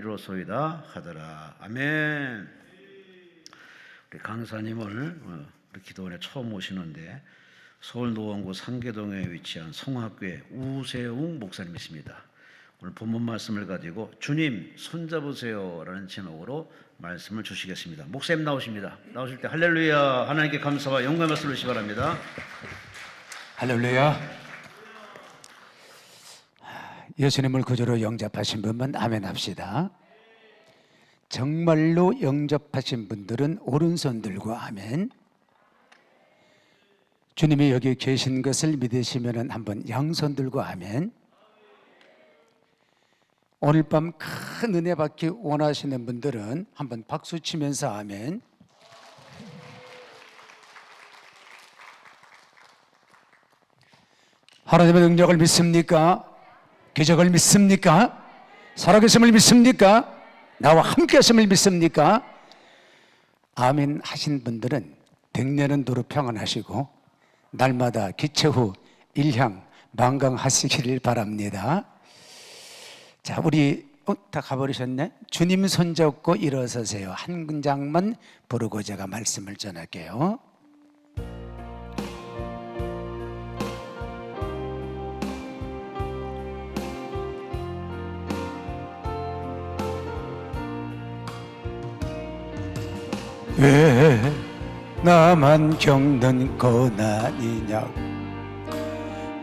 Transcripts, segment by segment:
이루었소이다 하더라. 아멘. 우리 강사님을 우리 기도원에 처음 오시는데 서울 노원구 상계동에 위치한 성화교회 우세웅 목사님이십니다. 오늘 본문 말씀을 가지고 주님 손잡으세요 라는 제목으로 말씀을 주시겠습니다. 목사님 나오십니다. 나오실 때 할렐루야, 하나님께 감사와 영광의 말씀을 주시기 바랍니다. 할렐루야. 예수님을 구주로 영접하신 분만 아멘 합시다. 정말로 영접하신 분들은 오른손 들고 아멘. 주님이 여기 계신 것을 믿으시면 한번 양손 들고 아멘. 오늘 밤 큰 은혜 받기 원하시는 분들은 한번 박수 치면서 아멘. 하나님의 능력을 믿습니까? 기적을 믿습니까? 살아계심을 믿습니까? 나와 함께 하심을 믿습니까? 아멘 하신 분들은 백년은 도로 평안하시고 날마다 기체 후 일향 만강하시기를 바랍니다. 자, 우리 다 가버리셨네. 주님 손잡고 일어서세요. 한 문장만 부르고 제가 말씀을 전할게요. 왜 나만 겪는 고난이냐,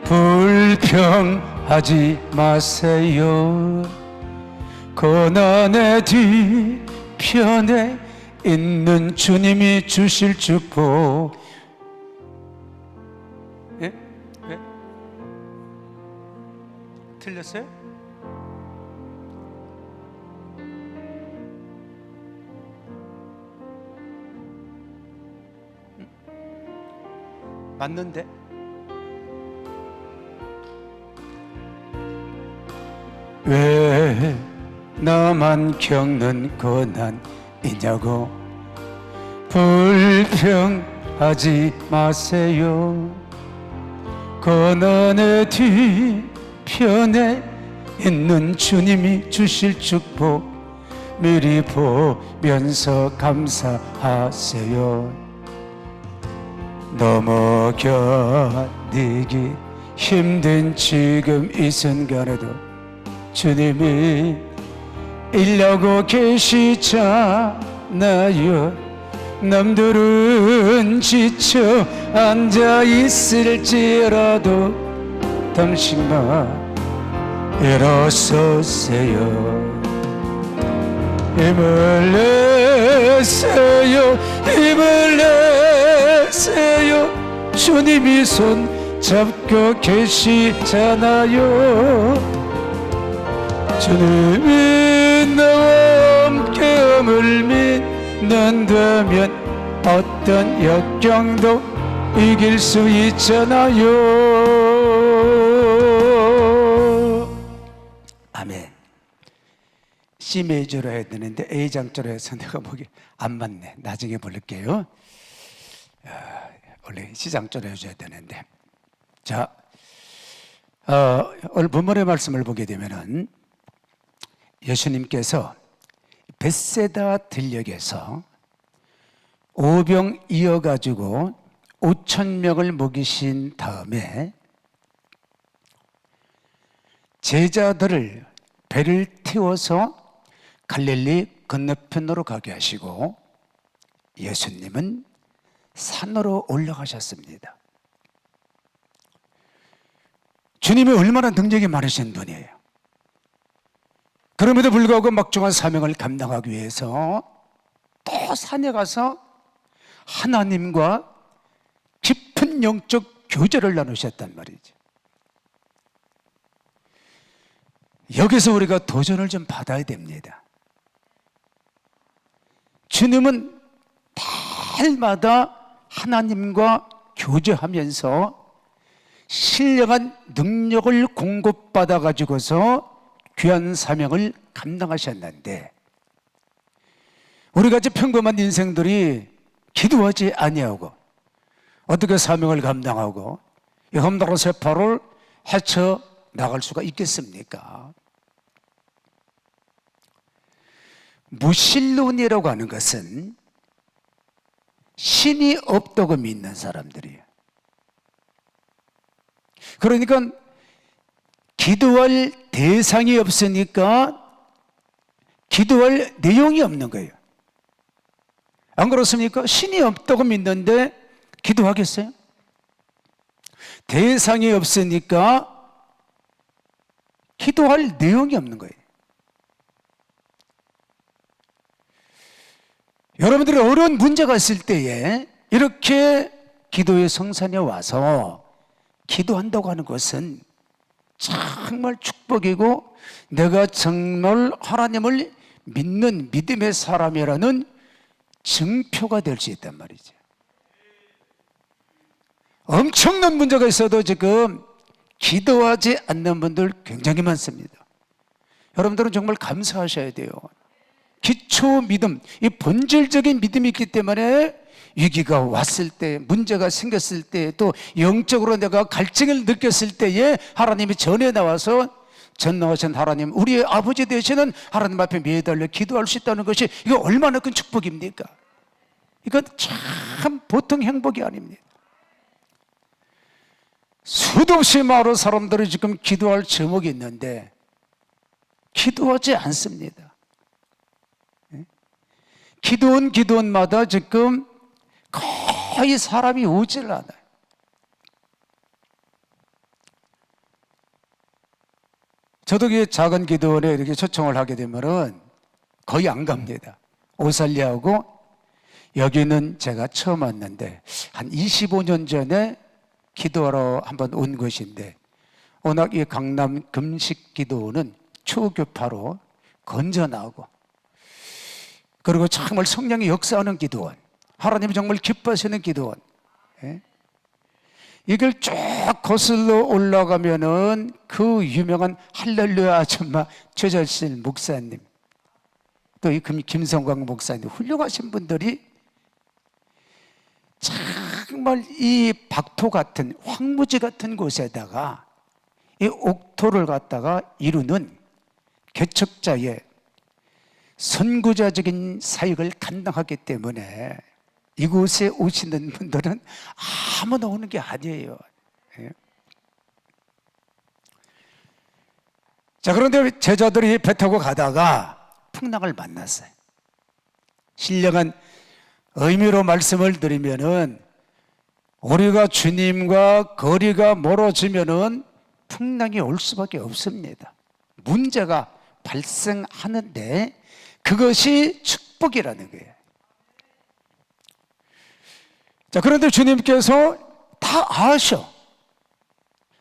불평하지 마세요. 고난의 뒤편에 있는 주님이 주실 축복. 예? 예? 틀렸어요? 맞는데? 왜 나만 겪는 고난이냐고 불평하지 마세요. 고난의 뒤편에 있는 주님이 주실 축복 미리 보면서 감사하세요. 너무 견디기 힘든 지금 이 순간에도 주님이 일하고 계시잖아요. 남들은 지쳐 앉아 있을지라도 당신만 일어서세요. 힘을 내세요. 힘을 내세요. 주님이 손 잡고 계시잖아요. 주님이 나와 함께함을 믿는다면 어떤 역경도 이길 수 있잖아요. 아멘. C 메이저로 해야 되는데 A 장조로 해서 내가 보기 안 맞네. 나중에 부를게요. 원래 C 장조로 해줘야 되는데. 자, 오늘 본문의 말씀을 보게 되면은 예수님께서 벳세다 들녘에서 오병 이어가지고 5,000명을 먹이신 다음에 제자들을 배를 태워서 갈릴리 건너편으로 가게 하시고 예수님은 산으로 올라가셨습니다. 주님이 얼마나 능력이 많으신 분이에요. 그럼에도 불구하고 막중한 사명을 감당하기 위해서 또 산에 가서 하나님과 깊은 영적 교제를 나누셨단 말이죠. 여기서 우리가 도전을 좀 받아야 됩니다. 주님은 달마다 하나님과 교제하면서 신령한 능력을 공급받아 가지고서 귀한 사명을 감당하셨는데 우리같이 평범한 인생들이 기도하지 아니하고 어떻게 사명을 감당하고 이 험난한 세파를 헤쳐 나갈 수가 있겠습니까? 무신론이라고 하는 것은 신이 없다고 믿는 사람들이에요. 그러니까 기도할 대상이 없으니까 기도할 내용이 없는 거예요. 안 그렇습니까? 신이 없다고 믿는데 기도하겠어요? 대상이 없으니까 기도할 내용이 없는 거예요. 여러분들이 어려운 문제가 있을 때에 이렇게 기도의 성산에 와서 기도한다고 하는 것은 정말 축복이고 내가 정말 하나님을 믿는 믿음의 사람이라는 증표가 될 수 있단 말이죠. 엄청난 문제가 있어도 지금 기도하지 않는 분들 굉장히 많습니다. 여러분들은 정말 감사하셔야 돼요. 기초 믿음, 이 본질적인 믿음이 있기 때문에 위기가 왔을 때, 문제가 생겼을 때, 또 영적으로 내가 갈증을 느꼈을 때에 하나님이 전에 나와서 전능하신 하나님, 우리의 아버지 되시는 하나님 앞에 매달려 기도할 수 있다는 것이 이거 얼마나 큰 축복입니까? 이건 참 보통 행복이 아닙니다. 수도 없이 많은 사람들이 지금 기도할 제목이 있는데 기도하지 않습니다. 기도원마다 지금 거의 사람이 오질 않아요. 저도 작은 기도원에 이렇게 초청을 하게 되면은 거의 안 갑니다. 오살리하고 여기는 제가 처음 왔는데 한 25년 전에 기도하러 한번 온 것인데 워낙 이 강남 금식기도원은 초교파로 건져나오고 그리고 정말 성령이 역사하는 기도원, 하나님이 정말 기뻐하시는 기도원. 이걸 쭉 거슬러 올라가면은 그 유명한 할렐루야 아줌마 최절실 목사님, 또 이 김성광 목사님, 훌륭하신 분들이 정말 이 박토 같은 황무지 같은 곳에다가 이 옥토를 갖다가 이루는 개척자의 선구자적인 사역을 감당하기 때문에 이곳에 오시는 분들은 아무나 오는 게 아니에요. 자, 그런데 제자들이 배 타고 가다가 풍랑을 만났어요. 신령한 의미로 말씀을 드리면은 우리가 주님과 거리가 멀어지면은 풍랑이 올 수밖에 없습니다. 문제가 발생하는데 그것이 축복이라는 거예요. 자, 그런데 주님께서 다 아셔.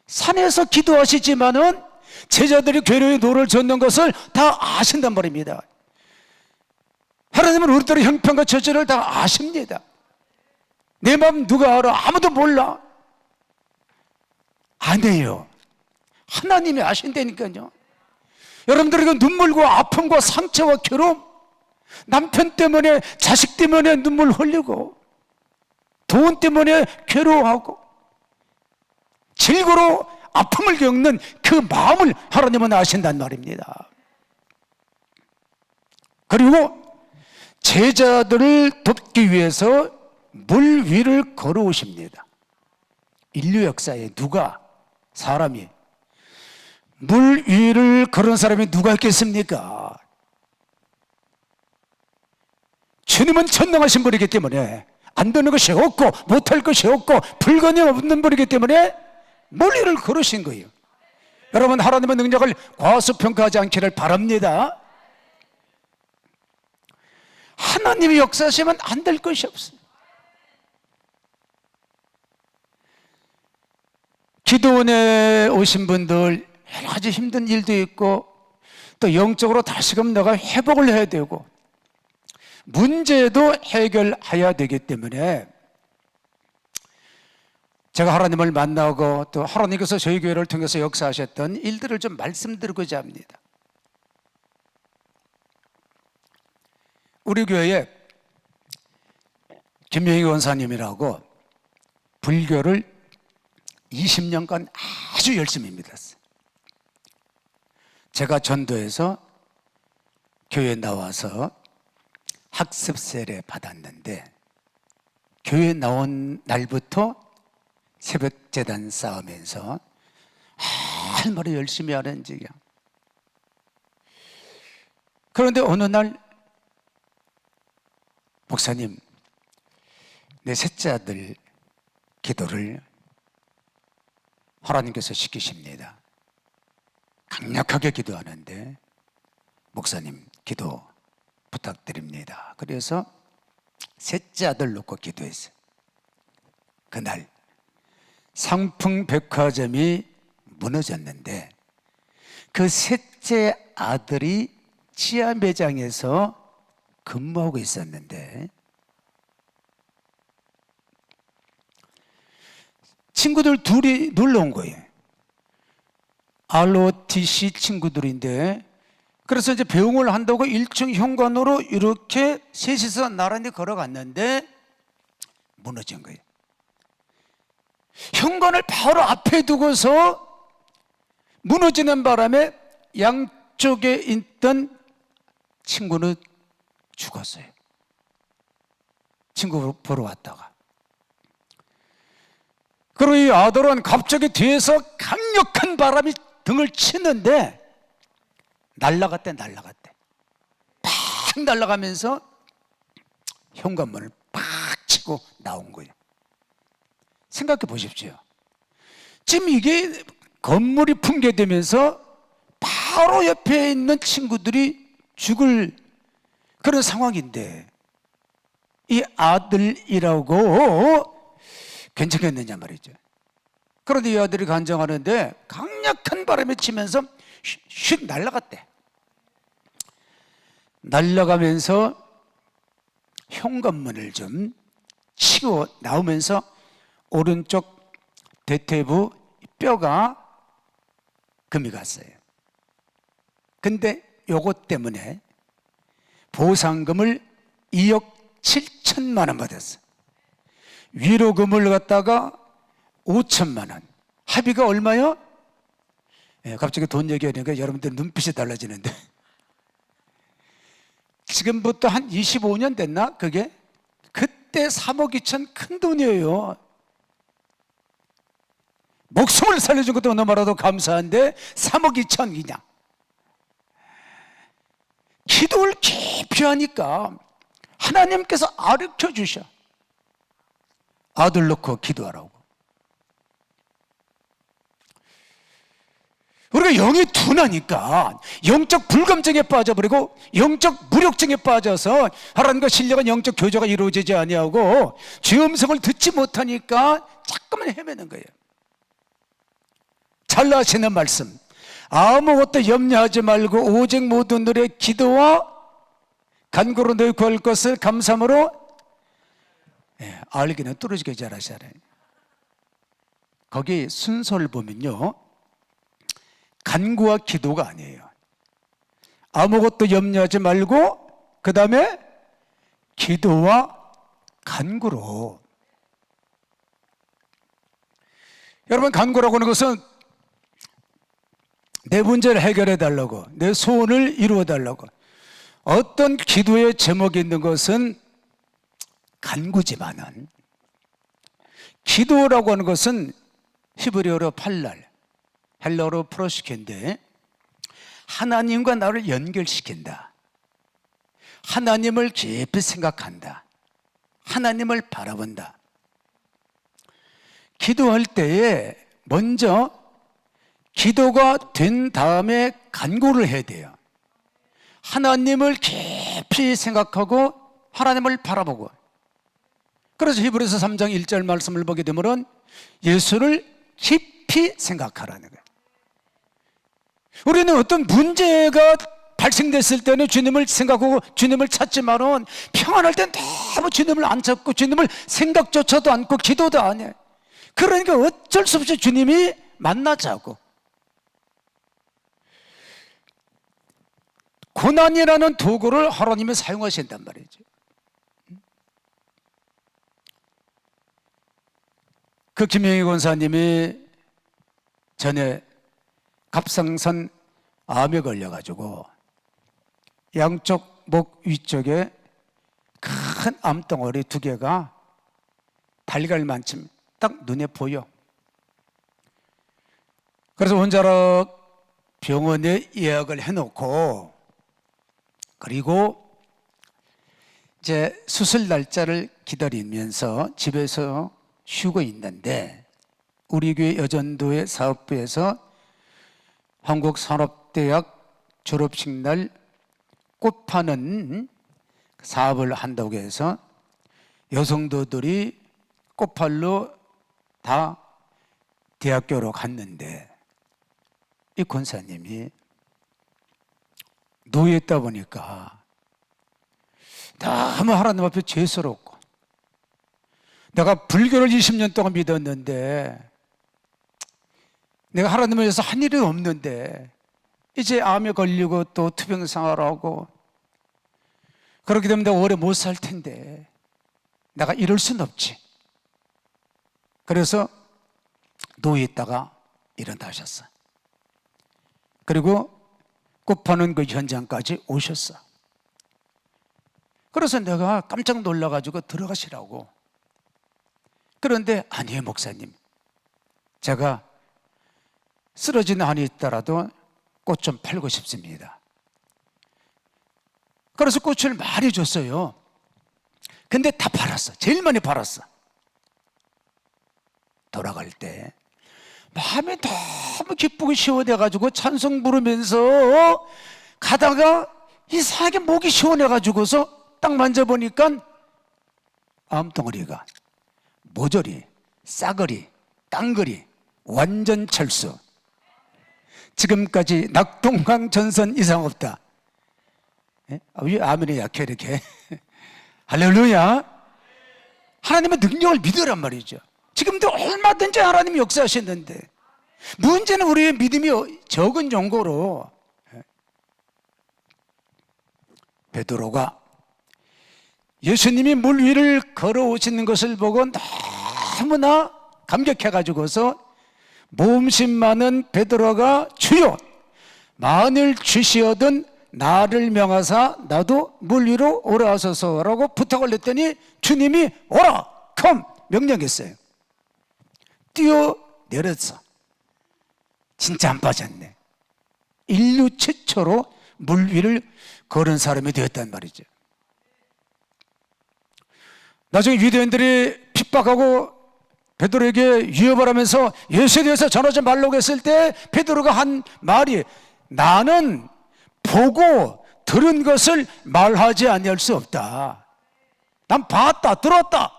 산에서 기도하시지만은 제자들이 괴로이 노를 젓는 것을 다 아신단 말입니다. 하나님은 우리들의 형편과 처지를 다 아십니다. 내 마음 누가 알아? 아무도 몰라. 아니에요. 하나님이 아신다니까요. 여러분들에게 눈물과 아픔과 상처와 괴로움, 남편 때문에, 자식 때문에 눈물 흘리고 돈 때문에 괴로워하고 질고로 아픔을 겪는 그 마음을 하나님은 아신단 말입니다. 그리고 제자들을 돕기 위해서 물 위를 걸어오십니다. 인류 역사에 누가 사람이 물 위를 걸은 사람이 누가 있겠습니까? 주님은 전능하신 분이기 때문에 안 되는 것이 없고 못할 것이 없고 불가능 없는 분이기 때문에 물 위를 걸으신 거예요. 여러분, 하나님의 능력을 과소평가하지 않기를 바랍니다. 하나님이 역사하시면 안 될 것이 없어요. 기도원에 오신 분들 여러 가지 힘든 일도 있고 또 영적으로 다시금 내가 회복을 해야 되고 문제도 해결해야 되기 때문에 제가 하나님을 만나고 또 하나님께서 저희 교회를 통해서 역사하셨던 일들을 좀 말씀드리고자 합니다. 우리 교회에 김명희 원사님이라고 불교를 20년간 아주 열심히 믿었어요. 제가 전도해서 교회 나와서 학습 세례 받았는데 교회 나온 날부터 새벽 제단 쌓으면서 얼마나 열심히 하는지. 그런데 어느 날 목사님, 내 셋째 아들 기도를 하나님께서 시키십니다. 강력하게 기도하는데 목사님 기도 부탁드립니다. 그래서 셋째 아들 놓고 기도했어요. 그날 상풍 백화점이 무너졌는데 그 셋째 아들이 지하 매장에서 근무하고 있었는데 친구들 둘이 놀러 온 거예요. ROTC 친구들인데 그래서 이제 배웅을 한다고 1층 현관으로 이렇게 셋이서 나란히 걸어갔는데 무너진 거예요. 현관을 바로 앞에 두고서 무너지는 바람에 양쪽에 있던 친구는 죽었어요. 친구 보러 왔다가. 그리고 이 아들은 갑자기 뒤에서 강력한 바람이 등을 치는데 날아갔대. 팍 날아가면서 현관문을 팍 치고 나온 거예요. 생각해 보십시오. 지금 이게 건물이 붕괴되면서 바로 옆에 있는 친구들이 죽을 그런 상황인데 이 아들이라고 괜찮겠느냐 말이죠. 그런데 이 아들이 간증하는데 강력한 바람이 치면서 휙 날아갔대. 날아가면서 현관문을 좀 치고 나오면서 오른쪽 대퇴부 뼈가 금이 갔어요. 근데 요것 때문에 보상금을 2억 7천만 원 받았어. 위로금을 갖다가 5천만 원. 합의가 얼마요? 갑자기 돈 얘기하니까 여러분들 눈빛이 달라지는데 지금부터 한 25년 됐나? 그게? 그때 3억 2천 큰 돈이에요. 목숨을 살려준 것도 너무나도 감사한데 3억 2천이냐? 기도를 깊이 하니까 하나님께서 가르쳐 주셔. 아들 놓고 기도하라고. 우리가 영이 둔하니까 영적 불감증에 빠져버리고 영적 무력증에 빠져서 하나님과 신령한 영적 교제가 이루어지지 아니하고 주의 음성을 듣지 못하니까 자꾸만 헤매는 거예요. 잘 아시는 말씀, 아무것도 염려하지 말고 오직 모든 일에 기도와 간구로 너희 구할 것을 감사함으로 알기는 뚫어지게 잘하시잖아요. 거기 순서를 보면요, 간구와 기도가 아니에요. 아무것도 염려하지 말고 그 다음에 기도와 간구로. 여러분, 간구라고 하는 것은 내 문제를 해결해 달라고, 내 소원을 이루어 달라고. 어떤 기도의 제목이 있는 것은 간구지만은 기도라고 하는 것은 히브리어로 팔랄, 헬라어로 프로시켄데 하나님과 나를 연결시킨다. 하나님을 깊이 생각한다. 하나님을 바라본다. 기도할 때에 먼저 기도가 된 다음에 간구를 해야 돼요. 하나님을 깊이 생각하고 하나님을 바라보고. 그래서 히브리서 3장 1절 말씀을 보게 되면 예수를 깊이 생각하라는 거예요. 우리는 어떤 문제가 발생됐을 때는 주님을 생각하고 주님을 찾지만은 평안할 땐 너무 주님을 안 찾고 주님을 생각조차도 않고 기도도 안 해. 그러니까 어쩔 수 없이 주님이 만나자고. 고난이라는 도구를 하나님이 사용하신단 말이죠. 그 김영희 권사님이 전에 갑상선 암에 걸려가지고 양쪽 목 위쪽에 큰 암덩어리 2개가 달걀만큼 딱 눈에 보여. 그래서 원자력 병원에 예약을 해놓고, 그리고 이제 수술 날짜를 기다리면서 집에서 쉬고 있는데, 우리 교회 여전도의 사업부에서 한국산업대학 졸업식 날 꽃 파는 사업을 한다고 해서 여성도들이 꽃팔러 다 대학교로 갔는데, 이 권사님이 노예에 있다 보니까 너무 하나님 앞에 죄스럽고, 내가 불교를 20년 동안 믿었는데, 내가 하나님을 위해서 한 일이 없는데 이제 암에 걸리고 또 투병생활하고 그렇게 되면 내가 오래 못 살 텐데 내가 이럴 순 없지. 그래서 노예에 있다가 일어나셨어. 그리고 꽃 파는 그 현장까지 오셨어. 그래서 내가 깜짝 놀라가지고 들어가시라고. 그런데 아니에요, 목사님. 제가 쓰러진 한이 있더라도 꽃 좀 팔고 싶습니다. 그래서 꽃을 많이 줬어요. 근데 다 팔았어. 제일 많이 팔았어. 돌아갈 때 마음이 너무 기쁘고 시원해가지고 찬송 부르면서 가다가 이상하게 목이 시원해가지고서 딱 만져보니까 암덩어리가 모조리, 싸그리, 깡그리, 완전 철수. 지금까지 낙동강 전선 이상 없다. 왜 아멘이 약해 이렇게? 할렐루야. 하나님의 능력을 믿으란 말이죠. 지금도 얼마든지 하나님이 역사하셨는데, 문제는 우리의 믿음이 적은 정도로. 베드로가 예수님이 물 위를 걸어오시는 것을 보고 너무나 감격해가지고서 모험심 많은 베드로가 주여 만일 주시어든 나를 명하사 나도 물 위로 올라와소서라고 부탁을 했더니 주님이 오라 컴 명령했어요. 뛰어내렸어. 진짜 안 빠졌네. 인류 최초로 물 위를 걸은 사람이 되었단 말이죠. 나중에 유대인들이 핍박하고 베드로에게 위협을 하면서 예수에 대해서 전하지 말라고 했을 때 베드로가 한 말이, 나는 보고 들은 것을 말하지 아니할 수 없다. 난 봤다 들었다.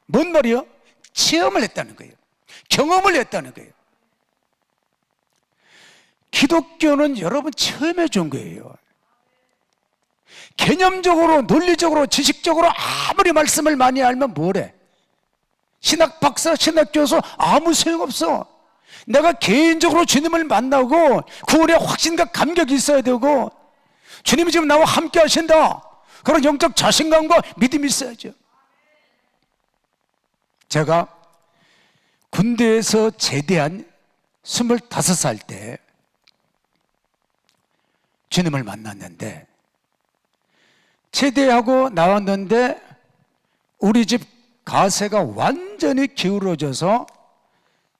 뭔 말이요? 체험을 했다는 거예요. 경험을 했다는 거예요. 기독교는 여러분 체험해 준 거예요. 개념적으로 논리적으로 지식적으로 아무리 말씀을 많이 알면 뭐래? 신학 박사, 신학 교수 아무 소용없어. 내가 개인적으로 주님을 만나고 구원의 확신과 감격이 있어야 되고, 주님이 지금 나와 함께 하신다, 그런 영적 자신감과 믿음이 있어야죠. 제가 군대에서 제대한 25살 때 주님을 만났는데, 제대하고 나왔는데 우리 집 가세가 완전히 기울어져서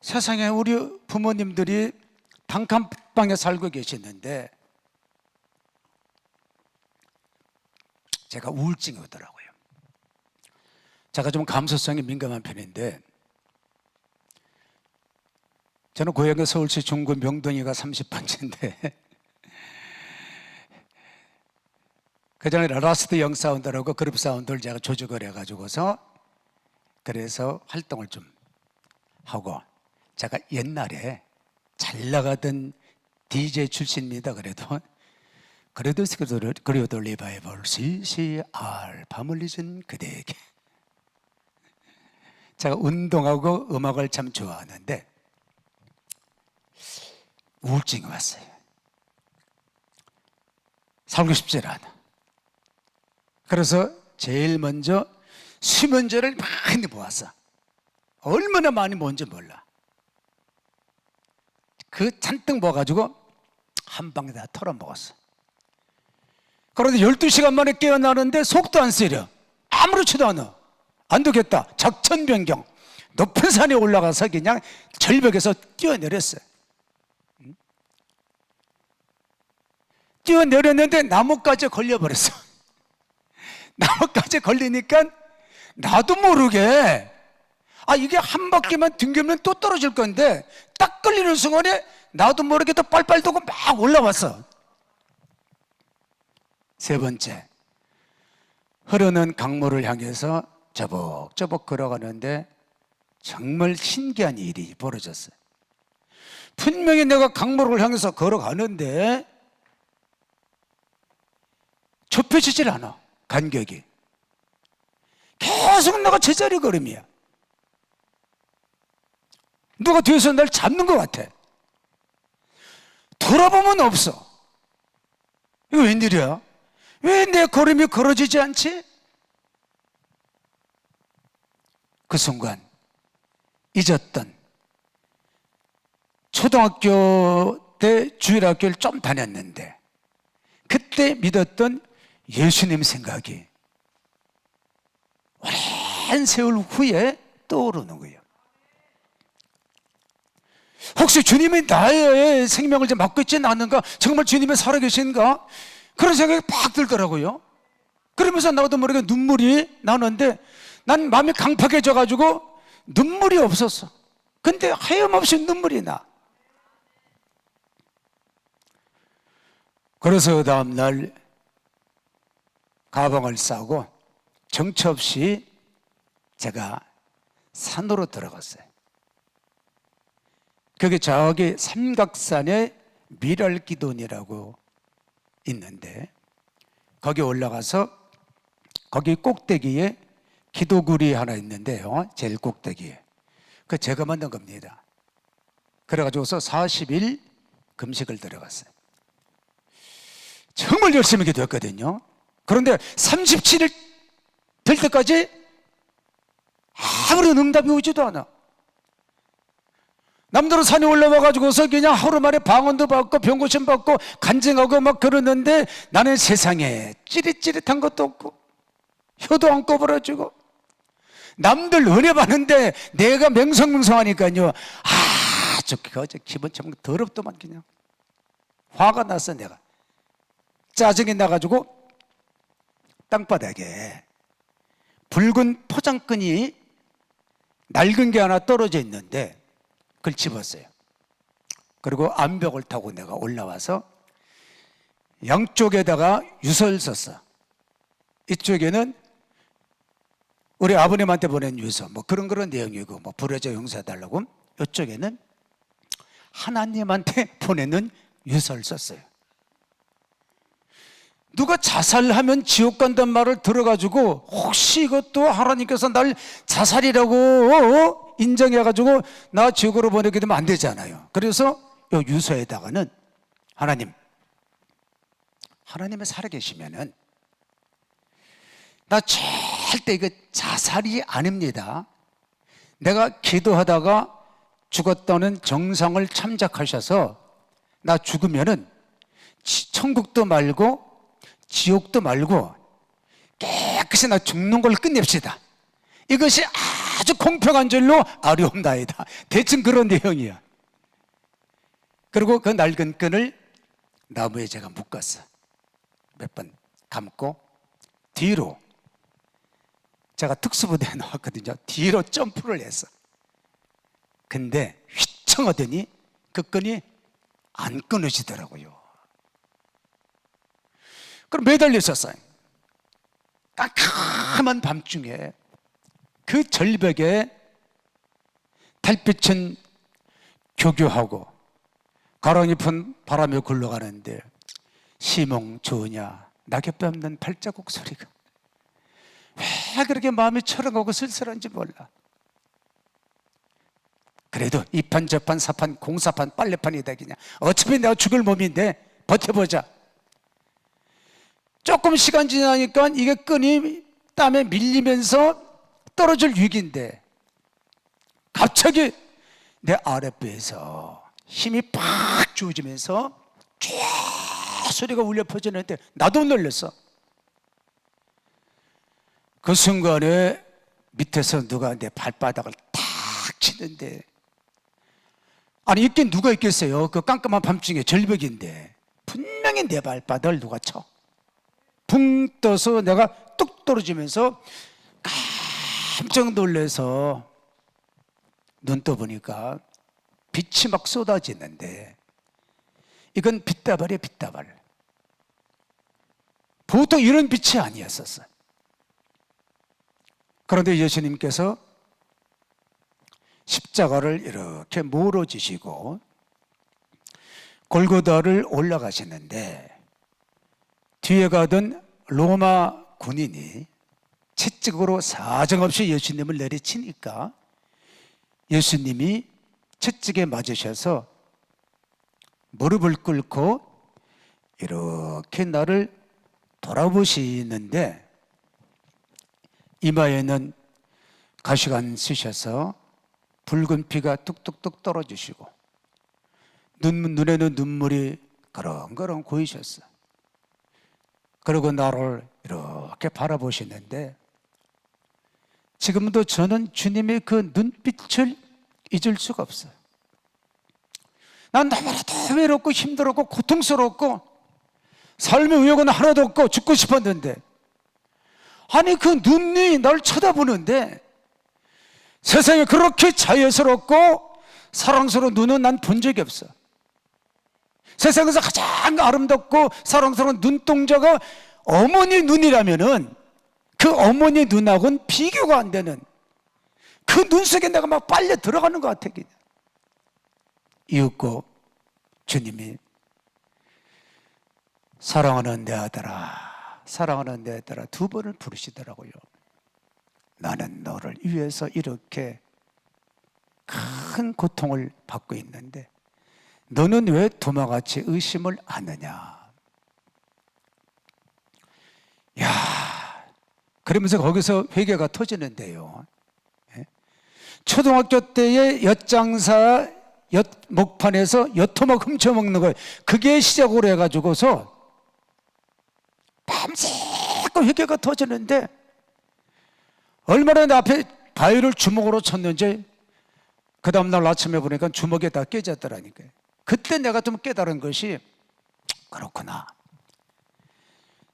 세상에 우리 부모님들이 단칸방에 살고 계시는데 제가 우울증이 오더라고요. 제가 좀 감수성이 민감한 편인데, 저는 고향이 서울시 중구 명동이가 30번째인데 그전에 라스트 영 사운드라고 그룹 사운드를 제가 조직을 해가지고서 그래서 활동을 좀 하고, 제가 옛날에 잘 나가던 DJ 출신입니다. 그래도 그래도 리바이벌 CCR 밤을 잊은 그대에게. 제가 운동하고 음악을 참 좋아하는데 우울증이 왔어요. 살고 싶지 않아. 그래서 제일 먼저 수면제를 많이 모았어. 얼마나 많이 모은지 몰라. 그 잔뜩 모아가지고 한 방에 다 털어먹었어. 그런데 12시간 만에 깨어나는데 속도 안 쓰려. 아무렇지도 않아. 안 되겠다. 작전 변경. 높은 산에 올라가서 그냥 절벽에서 뛰어내렸어요. 뛰어내렸는데 나뭇가지에 걸려버렸어. 나뭇가지에 걸리니까 나도 모르게 이게 한 바퀴만 튕기면 또 떨어질 건데 딱 걸리는 순간에 나도 모르게 또 빨빨 도고 막 올라왔어. 세 번째, 흐르는 강물을 향해서 저벅저벅 걸어가는데 정말 신기한 일이 벌어졌어요. 분명히 내가 강물을 향해서 걸어가는데 좁혀지질 않아. 간격이 계속 내가 제자리 걸음이야. 누가 뒤에서 날 잡는 것 같아. 돌아보면 없어. 이거 웬일이야? 왜 내 걸음이 걸어지지 않지? 그 순간 잊었던 초등학교 때 주일학교를 좀 다녔는데 그때 믿었던 예수님 생각이 오랜 세월 후에 떠오르는 거예요. 혹시 주님이 나의 생명을 좀 맡고 있지는 않는가? 정말 주님이 살아계신가? 그런 생각이 팍 들더라고요. 그러면서 나도 모르게 눈물이 나는데 난 마음이 강팍해져가지고 눈물이 없었어. 근데 하염없이 눈물이 나. 그래서 그 다음날 가방을 싸고 정처 없이 제가 산으로 들어갔어요. 그게 저기 삼각산에 미랄기돈이라고 있는데 거기 올라가서 거기 꼭대기에 기도굴이 하나 있는데요. 제일 꼭대기에. 그 제가 만든 겁니다. 그래가지고서 40일 금식을 들어갔어요. 정말 열심히 기도했거든요. 그런데 37일 될 때까지 아무런 응답이 오지도 않아. 남들은 산에 올라와가지고서 그냥 하루 만에 방언도 받고 병고침 받고 간증하고 막 그러는데 나는 세상에 찌릿찌릿한 것도 없고 혀도 안 꼬부러지고 남들 은혜 받는데 내가 맹성맹성하니까요. 저 기분 참 더럽더만 그냥 화가 났어. 내가 짜증이 나가지고 땅바닥에 붉은 포장끈이 낡은 게 하나 떨어져 있는데 그걸 집었어요. 그리고 암벽을 타고 내가 올라와서 양쪽에다가 유서를 썼어. 이쪽에는 우리 아버님한테 보낸 유서, 뭐 그런 내용이고, 뭐 불효자 용서해달라고. 이쪽에는 하나님한테 보내는 유서를 썼어요. 누가 자살하면 지옥 간다는 말을 들어가지고 혹시 이것도 하나님께서 날 자살이라고 인정해가지고 나 지옥으로 보내게 되면 안 되잖아요. 그래서 이 유서에다가는 하나님이 살아계시면은 나 절대 이거 자살이 아닙니다. 내가 기도하다가 죽었다는 정상을 참작하셔서 나 죽으면은 천국도 말고 지옥도 말고 깨끗이 나 죽는 걸 끝냅시다. 이것이 아주 공평한 줄로 아뢰옵나이다. 대충 그런 내용이야. 그리고 그 낡은 끈을 나무에 제가 묶었어. 몇 번 감고 뒤로, 제가 특수부대에 나왔거든요. 뒤로 점프를 했어. 근데 휘청하더니 그 끈이 안 끊어지더라고요. 그럼 매달려 있었어요. 깜깜한 밤중에 그 절벽에 달빛은 교교하고 가랑잎은 바람에 굴러가는데 시몽 좋으냐 낙엽 밟는 발자국 소리가 왜 그렇게 마음이 철렁하고 쓸쓸한지 몰라. 그래도 이판 저판 사판 공사판 빨래판이다. 그냥 어차피 내가 죽을 몸인데 버텨보자. 조금 시간 지나니까 이게 끈이 땀에 밀리면서 떨어질 위기인데 갑자기 내 아랫배에서 힘이 팍 주어지면서 소리가 울려 퍼지는데 나도 놀랐어. 그 순간에 밑에서 누가 내 발바닥을 탁 치는데, 아니 있긴 누가 있겠어요. 그 깜깜한 밤중에 절벽인데 분명히 내 발바닥을 누가 쳐. 붕 떠서 내가 뚝 떨어지면서 깜짝 놀라서 눈 떠보니까 빛이 막 쏟아지는데, 이건 빛다발이에요, 빛다발. 보통 이런 빛이 아니었었어요. 그런데 예수님께서 십자가를 이렇게 몰아주시고 골고다를 올라가시는데, 뒤에 가던 로마 군인이 채찍으로 사정없이 예수님을 내리치니까 예수님이 채찍에 맞으셔서 무릎을 꿇고 이렇게 나를 돌아보시는데, 이마에는 가시관 쓰셔서 붉은 피가 뚝뚝뚝 떨어지시고 눈에는 눈물이 그렁그렁 고이셨어. 그리고 나를 이렇게 바라보시는데, 지금도 저는 주님의 그 눈빛을 잊을 수가 없어요. 난 너무나도 외롭고 힘들었고 고통스럽고 삶의 의욕은 하나도 없고 죽고 싶었는데, 아니 그 눈이 날 쳐다보는데 세상에 그렇게 자연스럽고 사랑스러운 눈은 난 본 적이 없어. 세상에서 가장 아름답고 사랑스러운 눈동자가 어머니 눈이라면은 그 어머니 눈하고는 비교가 안 되는 그 눈 속에 내가 막 빨려 들어가는 것 같아. 이윽고 주님이 사랑하는 내 아들아, 사랑하는 내 아들아 두 번을 부르시더라고요. 나는 너를 위해서 이렇게 큰 고통을 받고 있는데 너는 왜 도마같이 의심을 하느냐. 야, 그러면서 거기서 회개가 터지는데요. 초등학교 때의 엿장사 목판에서 엿토막 훔쳐먹는 거예요. 그게 시작으로 해가지고서 밤새고 회개가 터지는데, 얼마나 내 앞에 바위를 주먹으로 쳤는지 그 다음날 아침에 보니까 주먹에 다 깨졌더라니까요. 그때 내가 좀 깨달은 것이, 그렇구나,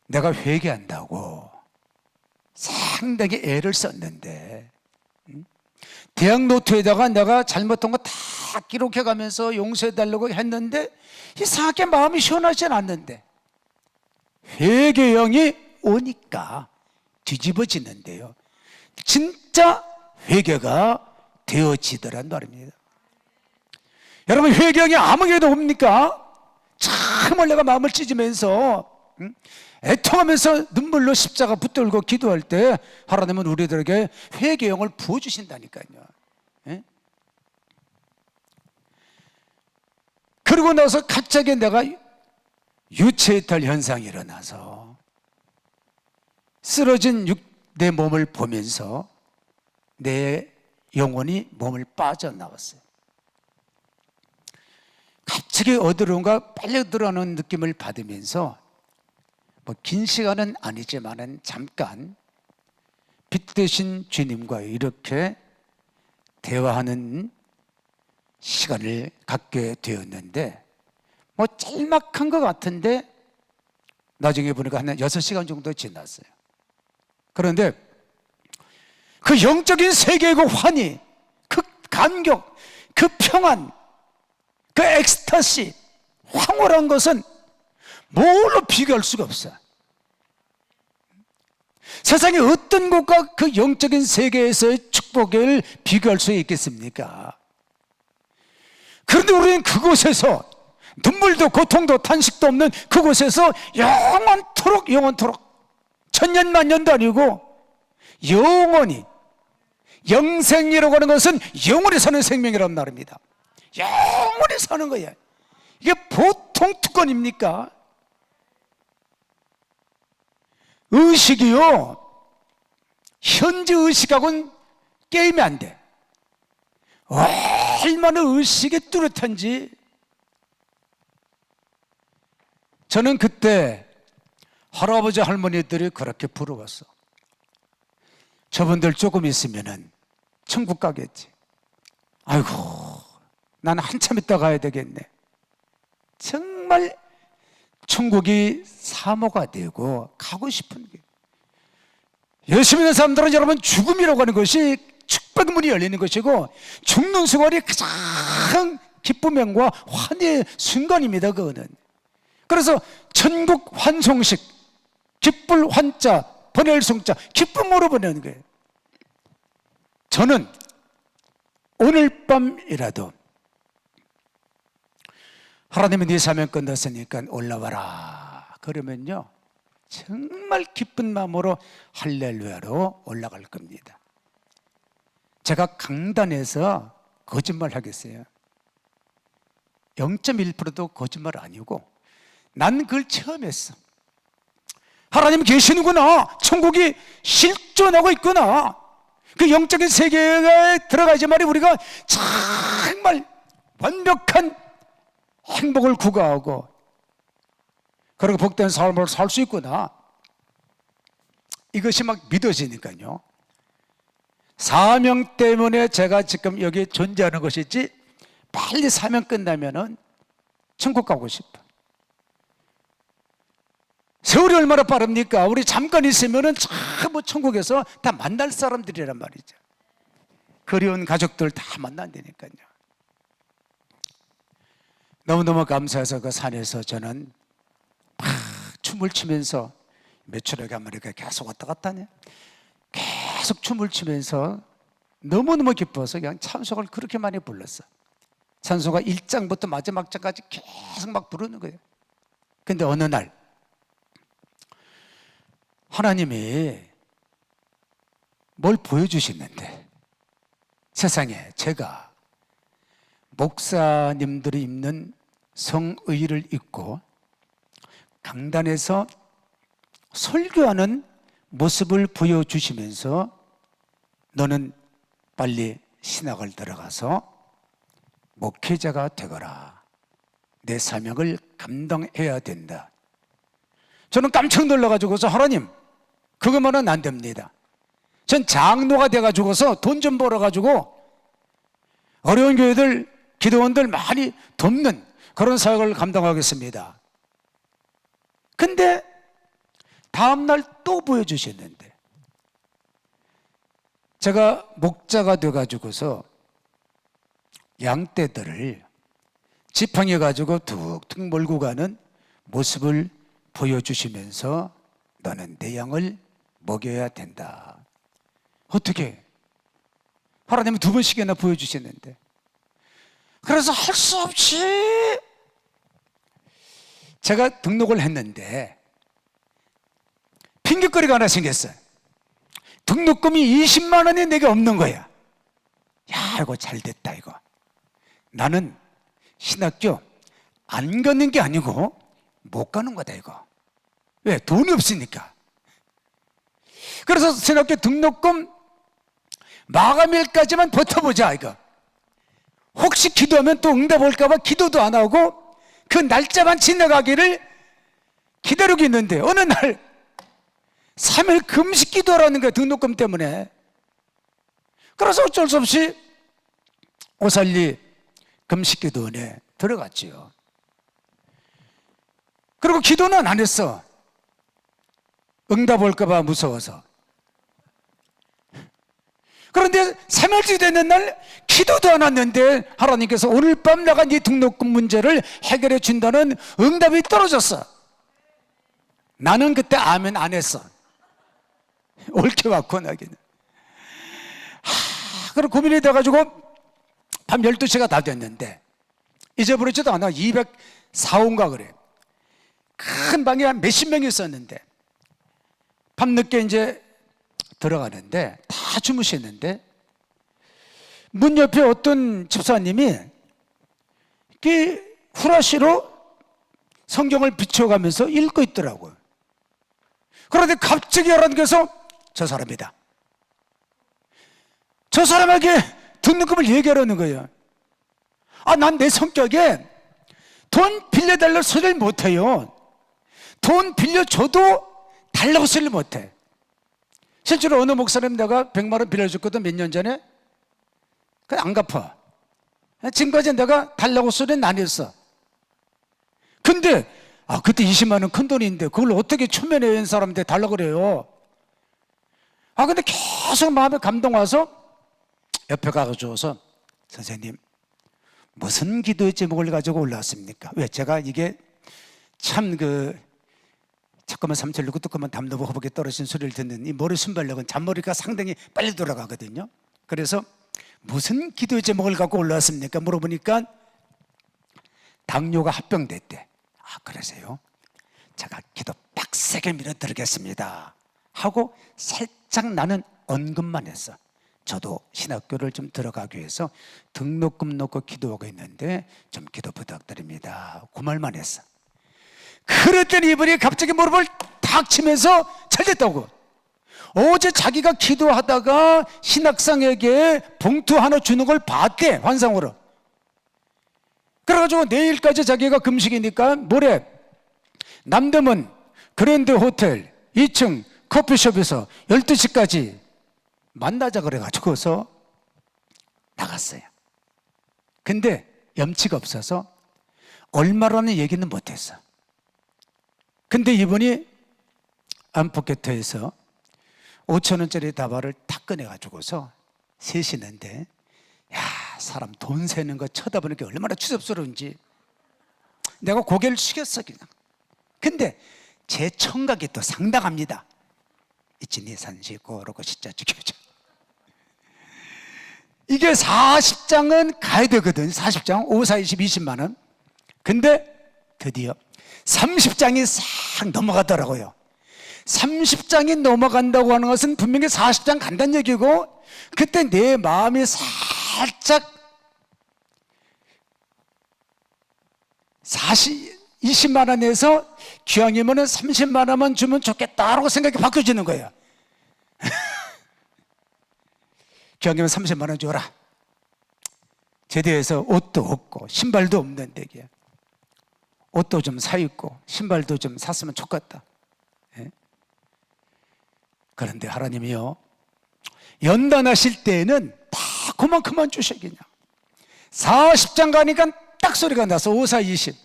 내가 회개한다고 상당히 애를 썼는데 대학 노트에다가 내가 잘못한 거 다 기록해 가면서 용서해달라고 했는데 이상하게 마음이 시원하진 않는데 회개형이 오니까 뒤집어지는데요, 진짜 회개가 되어지더란 말입니다. 여러분, 회개형이 아무개도 옵니까? 참을 내가 마음을 찢으면서 애통하면서 눈물로 십자가 붙들고 기도할 때 하나님은 우리들에게 회개형을 부어주신다니까요. 예? 그러고 나서 갑자기 내가 유체이탈 현상이 일어나서 쓰러진 내 몸을 보면서 내 영혼이 몸을 빠져나왔어요. 갑자기 어디론가 빨려 들어가는 느낌을 받으면서 긴 시간은 아니지만은 잠깐 빛 대신 주님과 이렇게 대화하는 시간을 갖게 되었는데, 짤막한 것 같은데 나중에 보니까 한 6시간 정도 지났어요. 그런데 그 영적인 세계의 그 환희, 그 감격, 그 평안, 그 엑스타시, 황홀한 것은 뭘로 비교할 수가 없어요. 세상의 어떤 것과 그 영적인 세계에서의 축복을 비교할 수 있겠습니까? 그런데 우리는 그곳에서 눈물도 고통도 탄식도 없는 그곳에서 영원토록 천년만년도 아니고 영원히, 영생이라고 하는 것은 영원히 사는 생명이란 말입니다. 영원히 사는 거예요. 이게 보통 특권입니까? 의식이요, 현재 의식하고는 게임이 안 돼. 얼마나 의식이 뚜렷한지 저는 그때 할아버지 할머니들이 그렇게 부러웠어. 저분들 조금 있으면은 천국 가겠지. 아이고, 나는 한참 있다 가야 되겠네. 정말 천국이 사모가 되고 가고 싶은 게. 열심히 있는 사람들은 여러분 죽음이라고 하는 것이 축복문이 열리는 것이고 죽는 순간이 가장 기쁨과 환희의 순간입니다. 그거는. 그래서 천국 환송식, 기쁠 환자, 보낼 송자, 기쁨으로 보내는 거예요. 저는 오늘 밤이라도 하나님이 네 사명 끝났으니까 올라와라 그러면요 정말 기쁜 마음으로 할렐루야로 올라갈 겁니다. 제가 강단에서 거짓말 하겠어요? 0.1%도 거짓말 아니고 난 그걸 처음 했어. 하나님 계시는구나, 천국이 실존하고 있구나, 그 영적인 세계에 들어가야지만 우리가 정말 완벽한 행복을 구가하고 그리고 복된 삶을 살 수 있구나, 이것이 막 믿어지니까요. 사명 때문에 제가 지금 여기 존재하는 것이지 빨리 사명 끝나면은 천국 가고 싶어. 세월이 얼마나 빠릅니까? 우리 잠깐 있으면은 참 천국에서 다 만날 사람들이란 말이죠. 그리운 가족들 다 만난다니까요. 너무너무 감사해서 그 산에서 저는 막 춤을 추면서 매출액 아메리카 계속 왔다 갔다 하냐, 계속 춤을 추면서 너무너무 기뻐서 그냥 찬송을 그렇게 많이 불렀어. 찬송가 1장부터 마지막 장까지 계속 막 부르는 거예요. 근데 어느 날 하나님이 뭘 보여주시는데, 세상에 제가 목사님들이 입는 성의를 입고 강단에서 설교하는 모습을 보여주시면서 너는 빨리 신학을 들어가서 목회자가 되거라, 내 사명을 감당해야 된다. 저는 깜짝 놀라가지고서 하나님 그것만은 안 됩니다. 전 장로가 돼가지고서 돈 좀 벌어가지고 어려운 교회들, 기도원들 많이 돕는 그런 사역을 감당하겠습니다. 근데 다음날 또 보여주셨는데, 제가 목자가 돼가지고서 양떼들을 지팡이가지고 툭툭 몰고 가는 모습을 보여주시면서 너는 내 양을 먹여야 된다. 어떻게? 하나님은 2번씩이나 보여주셨는데, 그래서 할 수 없이 제가 등록을 했는데 핑계거리가 하나 생겼어요. 등록금이 20만 원이 내게 없는 거야. 야, 이거 잘 됐다 이거. 나는 신학교 안 가는 게 아니고 못 가는 거다 이거. 왜? 돈이 없으니까. 그래서 신학교 등록금 마감일까지만 버텨보자 이거. 혹시 기도하면 또 응답 올까 봐 기도도 안 하고 그 날짜만 지나가기를 기다리고 있는데 어느 날 3일 금식 기도하라는 거야, 등록금 때문에. 그래서 어쩔 수 없이 오살리 금식 기도원에 들어갔지요. 그리고 기도는 안 했어. 응답 올까 봐 무서워서. 그런데 3일째 되는 날 기도도 안 왔는데 하나님께서 오늘 밤 나간 네 등록금 문제를 해결해 준다는 응답이 떨어졌어. 나는 그때 아멘 안 했어. 옳게 왔고 나기는. 그럼 고민이 돼가지고 밤 12시가 다 됐는데 잊어버리지도 않아. 204호인가 그래. 큰 방에 한 몇십 명이 있었는데 밤늦게 이제 들어가는데 다 주무셨는데 문 옆에 어떤 집사님이 후라시로 성경을 비춰가면서 읽고 있더라고요. 그런데 갑자기 하나님께서 저 사람이다, 저 사람에게 등록금을 얘기하라는 거예요. 난 내 성격에 돈 빌려달라고 소리를 못해요. 돈 빌려줘도 달라고 쓰려 못해. 실제로 어느 목사님 내가 100만 원 빌려줬거든, 몇 년 전에. 그냥 안 갚아. 지금까지 내가 달라고 소리는 안 했어. 근데 그때 20만 원 큰 돈인데 그걸 어떻게 초면에 있는 사람한테 달라고 그래요. 근데 계속 마음에 감동 와서 옆에 가가지고서 선생님 무슨 기도의 제목을 가지고 올라왔습니까? 왜 제가 이게 참 잠깐만 삼철 누구 뚜껑만 담너보 허벅에 떨어진 소리를 듣는 이 머리 순발력은 잔머리가 상당히 빨리 돌아가거든요. 그래서 무슨 기도의 제목을 갖고 올라왔습니까? 물어보니까 당뇨가 합병됐대. 그러세요? 제가 기도 빡세게 밀어드리겠습니다 하고 살짝 나는 언급만 했어. 저도 신학교를 좀 들어가기 위해서 등록금 넣고 기도하고 있는데 좀 기도 부탁드립니다. 그 말만 했어. 그랬더니 이분이 갑자기 무릎을 탁 치면서 잘됐다고. 어제 자기가 기도하다가 신학생에게 봉투 하나 주는 걸 봤대, 환상으로. 그래가지고 내일까지 자기가 금식이니까 뭐래? 남대문 그랜드 호텔 2층 커피숍에서 12시까지 만나자 그래가지고서 나갔어요. 근데 염치가 없어서 얼마라는 얘기는 못했어. 근데 이분이 암포켓터에서 5,000원짜리 다발을 탁 꺼내가지고서 세시는데, 사람 돈 세는 거 쳐다보니까 얼마나 추접스러운지 내가 고개를 숙였어 그냥. 근데 제 청각이 또 상당합니다. 이치니 산시고 그러고 진짜 죽여줘. 이게 40장은 가야 되거든. 40장 5, 4, 20, 20만 원. 근데 드디어 30장이 싹 넘어가더라고요. 30장이 넘어간다고 하는 것은 분명히 40장 간다는 얘기고, 그때 내 마음이 살짝 20만 원에서 기왕이면 30만 원만 주면 좋겠다라고 생각이 바뀌어지는 거예요. 기왕이면 30만 원 줘라. 제대해서 옷도 없고 신발도 없는데 옷도 좀 사 입고 신발도 좀 샀으면 좋겠다. 그런데 하나님이요, 연단하실 때에는 다 그만큼만 주셔. 그냥 40장 가니까 딱 소리가 나서 5, 4, 20.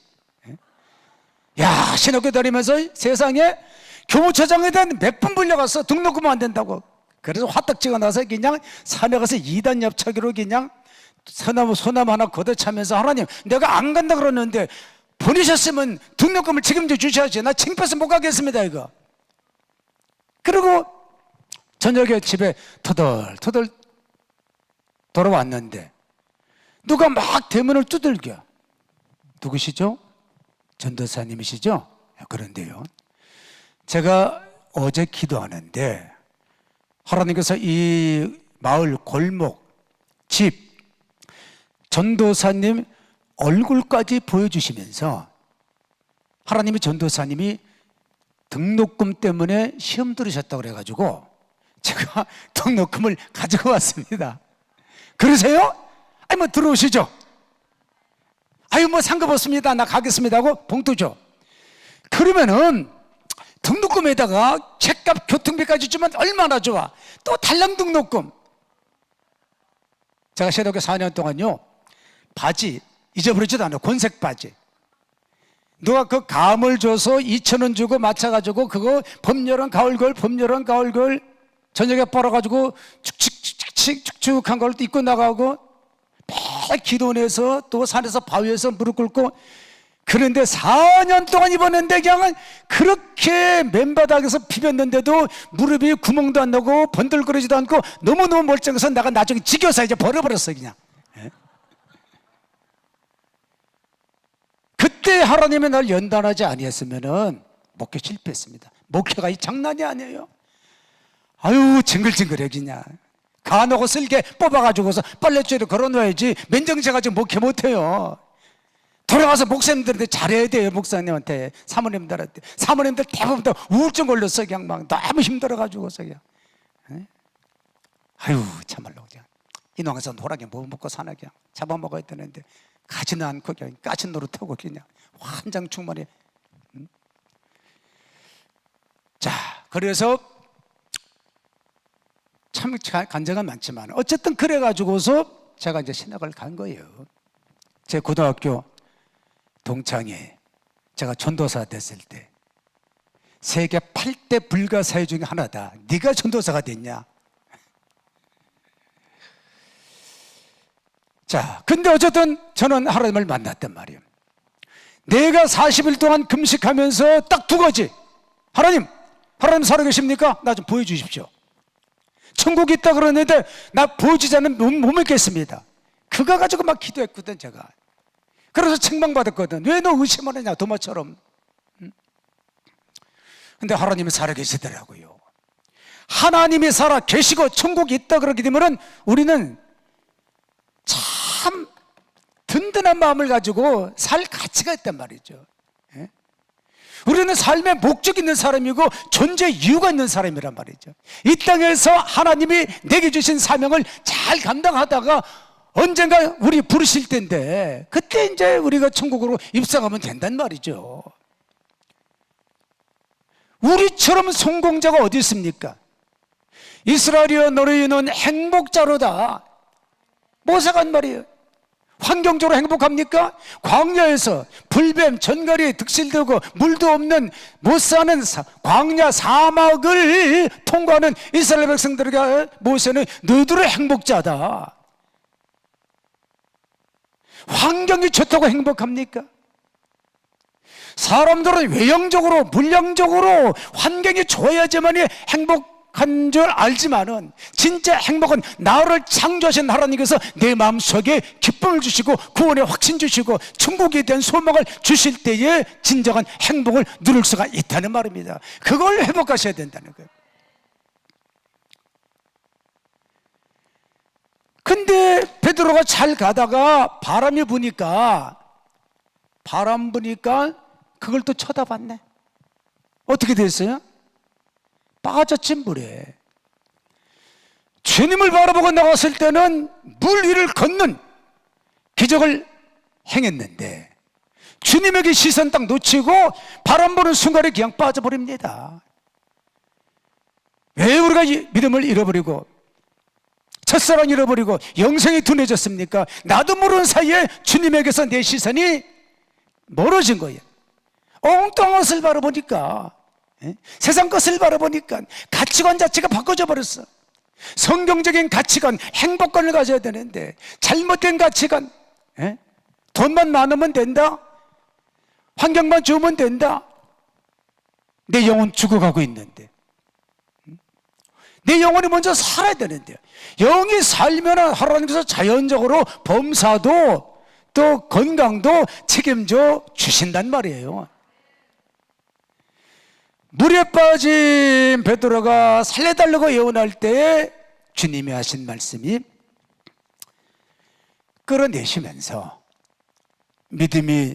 신학교 다니면서 세상에 교무처장에 대한 몇 번 불려가서 등록금 안 된다고. 그래서 화딱 찍어놔서 그냥 산에 가서 2단 옆차기로 그냥 소나무 하나 걷어차면서, 하나님 내가 안 간다 그러는데 보내셨으면 등록금을 책임져 주셔야지. 나 창피해서 못 가겠습니다 이거. 그리고 저녁에 집에 터덜터덜 돌아왔는데 누가 막 대문을 두들겨. 누구시죠? 전도사님이시죠? 그런데요, 제가 어제 기도하는데 하나님께서 이 마을 골목 집 전도사님 얼굴까지 보여주시면서, 하나님이 전도사님이 등록금 때문에 시험 들으셨다고 그래가지고 제가 등록금을 가지고 왔습니다. 그러세요? 뭐 들어오시죠. 뭐 상관없습니다, 나 가겠습니다 하고 봉투 줘. 그러면은 등록금에다가 책값 교통비까지 주면 얼마나 좋아. 또 달랑 등록금. 제가 신학교 4년 동안요, 바지 잊어버리지도 않아요. 곤색 바지. 누가 그 감을 줘서 2,000원 주고 맞춰가지고 그거 봄여름 가을걸 봄여름 가을걸 저녁에 빨아가지고 축축한 걸 입고 나가고 매일 기도원에서 또 산에서 바위에서 무릎 꿇고. 그런데 4년 동안 입었는데 그냥 그렇게 맨바닥에서 비볐는데도 무릎이 구멍도 안 나고 번들거리지도 않고 너무너무 멀쩡해서 내가 나중에 지겨서 이제 버려버렸어 그냥. 그때 하나님이 날 연단하지 아니했으면은 목회 실패했습니다. 목회가 이 장난이 아니에요. 징글징글해 그냥. 간하고 쓸개 뽑아가지고서 빨래줄에 걸어놔야지 맨정신가지고 목회 못해요. 돌아가서 목사님들한테 잘해야 돼요. 목사님한테, 사모님들한테. 사모님들 대부분 다 우울증 걸렸어 그냥 막 너무 힘들어가지고서 그냥. 참말로 그냥 인왕에서 노랗게 뭐 먹고 사나 그냥 잡아먹어야 되는데 가지는 않고 그냥 까친 노릇하고 그냥 환장 충만해. 자, 그래서 참 간증은 많지만 어쨌든 그래가지고서 제가 이제 신학을 간 거예요. 제 고등학교 동창회, 제가 전도사 됐을 때 세계 8대 불가사의 중에 하나다. 네가 전도사가 됐냐? 자, 근데 어쨌든 저는 하나님을 만났단 말이에요. 내가 40일 동안 금식하면서 딱 두 가지. 하나님 살아계십니까? 나 좀 보여주십시오. 천국이 있다 그러는데 나 보여주지 않으면 못 믿겠습니다. 그거 가지고 막 기도했거든 제가. 그래서 책망받았거든. 왜 너 의심을 하냐 도마처럼. 근데 하나님이 살아계시더라고요. 하나님이 살아계시고 천국이 있다 그러게 되면 우리는 참 든든한 마음을 가지고 살 가치가 있단 말이죠. 예? 우리는 삶에 목적이 있는 사람이고 존재 이유가 있는 사람이란 말이죠. 이 땅에서 하나님이 내게 주신 사명을 잘 감당하다가 언젠가 우리 부르실 텐데 그때 이제 우리가 천국으로 입성하면 된단 말이죠. 우리처럼 성공자가 어디 있습니까? 이스라엘이여 너희는 행복자로다. 모세가 한 말이에요. 환경적으로 행복합니까? 광야에서 불뱀, 전갈이 득실되고 물도 없는 못 사는 광야 사막을 통과하는 이스라엘 백성들에게 모세는 너희들은 행복자다. 환경이 좋다고 행복합니까? 사람들은 외형적으로 물량적으로 환경이 좋아야지만이 행복한 줄 알지만은 진짜 행복은 나를 창조하신 하나님께서 내 마음속에 기쁨을 주시고 구원의 확신 주시고 천국에 대한 소망을 주실 때에 진정한 행복을 누릴 수가 있다는 말입니다. 그걸 회복하셔야 된다는 거예요. 근데 베드로가 잘 가다가 바람 부니까 그걸 또 쳐다봤네. 어떻게 됐어요? 빠졌지 물에. 주님을 바라보고 나갔을 때는 물 위를 걷는 기적을 행했는데 주님에게 시선 딱 놓치고 바람 부는 순간에 그냥 빠져버립니다. 왜 우리가 믿음을 잃어버리고 첫사랑 잃어버리고 영생이 둔해졌습니까? 나도 모르는 사이에 주님에게서 내 시선이 멀어진 거예요. 엉뚱한 것을 바라보니까, 세상 것을 바라보니까 가치관 자체가 바꿔져 버렸어. 성경적인 가치관, 행복관을 가져야 되는데 잘못된 가치관, 돈만 많으면 된다, 환경만 좋으면 된다. 내 영혼 죽어가고 있는데 내 영혼이 먼저 살아야 되는데 영이 살면 하나님께서 자연적으로 범사도 또 건강도 책임져 주신단 말이에요. 물에 빠진 베드로가 살려달라고 예언할 때 주님이 하신 말씀이 끌어내시면서 믿음이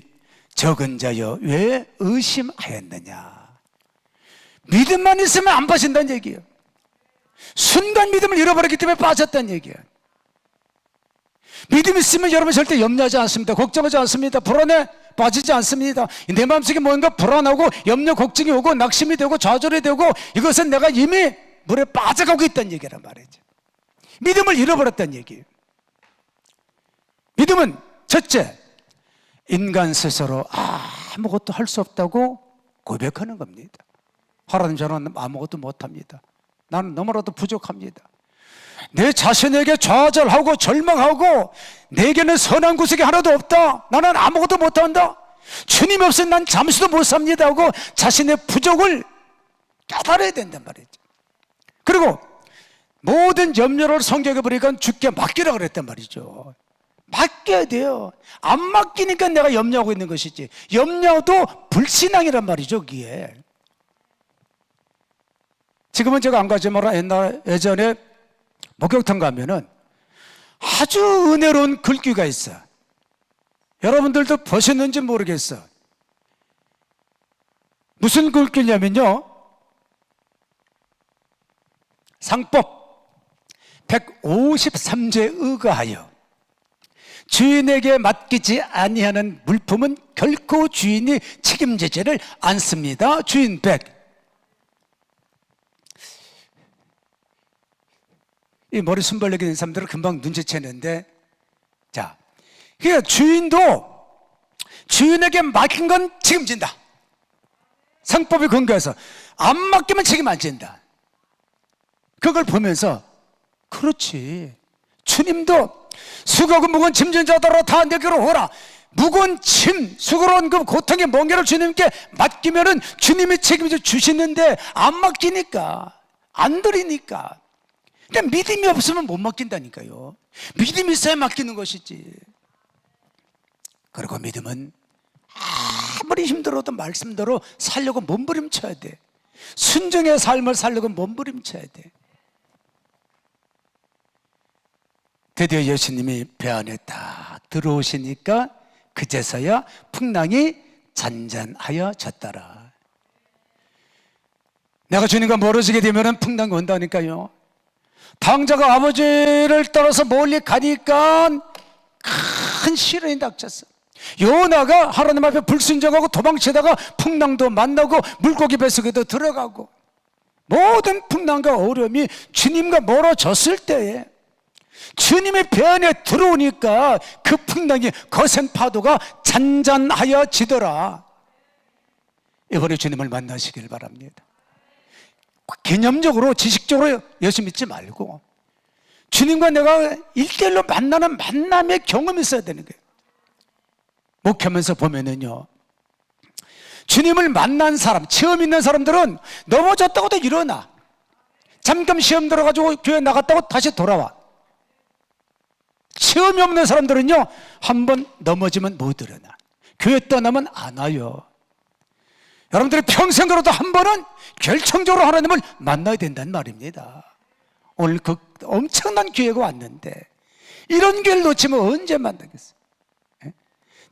적은 자여 왜 의심하였느냐. 믿음만 있으면 안 빠진다는 얘기예요. 순간 믿음을 잃어버렸기 때문에 빠졌다는 얘기예요. 믿음 있으면 여러분 절대 염려하지 않습니다. 걱정하지 않습니다. 불안에 빠지지 않습니다. 내 마음속에 뭔가 불안하고 염려, 걱정이 오고 낙심이 되고 좌절이 되고 이것은 내가 이미 물에 빠져가고 있다는 얘기란 말이죠. 믿음을 잃어버렸다는 얘기예요. 믿음은 첫째, 인간 스스로 아무것도 할 수 없다고 고백하는 겁니다. 하나님 저는 아무것도 못합니다. 나는 너무나도 부족합니다. 내 자신에게 좌절하고 절망하고 내게는 선한 구석이 하나도 없다. 나는 아무것도 못한다. 주님 없으면 난 잠시도 못 삽니다 하고 자신의 부족을 깨달아야 된단 말이죠. 그리고 모든 염려를 성경에 보니까 주께 맡기라 그랬단 말이죠. 맡겨야 돼요. 안 맡기니까 내가 염려하고 있는 것이지. 염려도 불신앙이란 말이죠. 그게 지금은 제가 안 가지만 예전에 목욕탕 가면은 아주 은혜로운 글귀가 있어. 여러분들도 보셨는지 모르겠어. 무슨 글귀냐면요, 상법 153조에 의거하여 주인에게 맡기지 아니하는 물품은 결코 주인이 책임지지를 않습니다. 주인 100. 이 머리 순발력이 있는 사람들은 금방 눈치채는데, 자, 그러니까 주인도 주인에게 맡긴 건 책임진다. 상법에 근거해서 안 맡기면 책임 안 진다. 그걸 보면서 그렇지, 주님도 수고하고 무거운 짐진 자들아 다 내게로 오라. 무거운 짐, 수고로운 그 고통의 멍에를 주님께 맡기면은 주님이 책임져 주시는데 안 맡기니까, 안 드리니까. 그러니까 믿음이 없으면 못 맡긴다니까요. 믿음이 있어야 맡기는 것이지. 그리고 믿음은 아무리 힘들어도 말씀대로 살려고 몸부림쳐야 돼. 순종의 삶을 살려고 몸부림쳐야 돼. 드디어 예수님이 배 안에 딱 들어오시니까 그제서야 풍랑이 잔잔하여 졌더라. 내가 주님과 멀어지게 되면 풍랑이 온다니까요. 당자가 아버지를 따라서 멀리 가니까 큰 시련이 닥쳤어. 요나가 하나님 앞에 불순종하고 도망치다가 풍랑도 만나고 물고기 뱃속에도 들어가고, 모든 풍랑과 어려움이 주님과 멀어졌을 때에 주님의 배 안에 들어오니까 그 풍랑이 거센 파도가 잔잔하여 지더라. 이번에 주님을 만나시길 바랍니다. 개념적으로 지식적으로 예수 믿지 말고 주님과 내가 일대일로 만나는 만남의 경험이 있어야 되는 거예요. 목회하면서 보면은요, 주님을 만난 사람, 체험 있는 사람들은 넘어졌다고도 일어나. 잠깐 시험 들어가지고 교회 나갔다고 다시 돌아와. 체험이 없는 사람들은요, 한번 넘어지면 못 일어나. 교회 떠나면 안 와요. 여러분들이 평생 걸어도 한 번은 결정적으로 하나님을 만나야 된다는 말입니다. 오늘 그 엄청난 기회가 왔는데 이런 기회를 놓치면 언제 만나겠어요?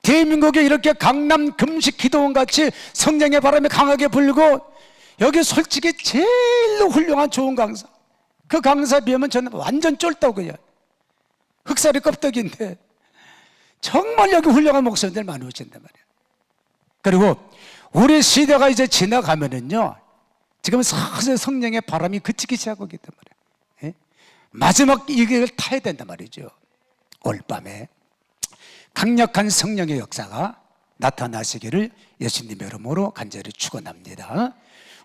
대한민국에 이렇게 강남 금식 기도원 같이 성령의 바람이 강하게 불고, 여기 솔직히 제일로 훌륭한 좋은 강사, 그 강사 비하면 저는 완전 쫄다고요. 흑살이 껍데기인데 정말 여기 훌륭한 목사님들 많이 오신단 말이에요. 그리고 우리 시대가 이제 지나가면은요, 지금 서서히 성령의 바람이 그치기 시작하기 때문에 마지막 이 길을 타야 된단 말이죠. 올 밤에 강력한 성령의 역사가 나타나시기를 예수님의 이름으로 간절히 축원합니다.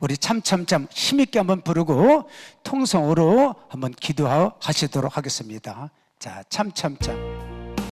우리 참참참 힘있게 한번 부르고 통성으로 한번 기도하시도록 하겠습니다. 자, 참참참.